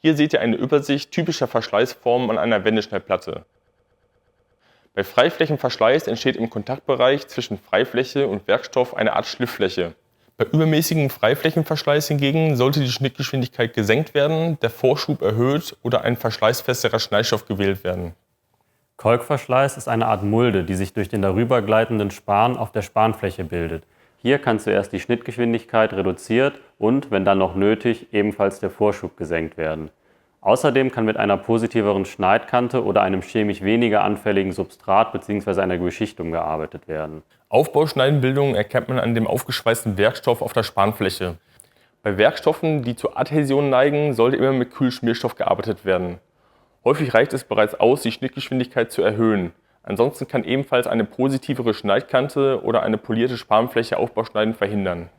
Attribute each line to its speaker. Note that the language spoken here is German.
Speaker 1: Hier seht ihr eine Übersicht typischer Verschleißformen an einer Wendeschnellplatte. Bei Freiflächenverschleiß entsteht im Kontaktbereich zwischen Freifläche und Werkstoff eine Art Schlifffläche. Bei übermäßigem Freiflächenverschleiß hingegen sollte die Schnittgeschwindigkeit gesenkt werden, der Vorschub erhöht oder ein verschleißfesterer Schneidstoff gewählt werden.
Speaker 2: Kalkverschleiß ist eine Art Mulde, die sich durch den darüber gleitenden Span auf der Spanfläche bildet. Hier kann zuerst die Schnittgeschwindigkeit reduziert und, wenn dann noch nötig, ebenfalls der Vorschub gesenkt werden. Außerdem kann mit einer positiveren Schneidkante oder einem chemisch weniger anfälligen Substrat bzw. einer Beschichtung gearbeitet werden.
Speaker 1: Aufbauschneidenbildung erkennt man an dem aufgeschweißten Werkstoff auf der Spanfläche. Bei Werkstoffen, die zur Adhäsion neigen, sollte immer mit Kühlschmierstoff gearbeitet werden. Häufig reicht es bereits aus, die Schnittgeschwindigkeit zu erhöhen. Ansonsten kann ebenfalls eine positivere Schneidkante oder eine polierte Spanfläche Aufbauschneiden verhindern.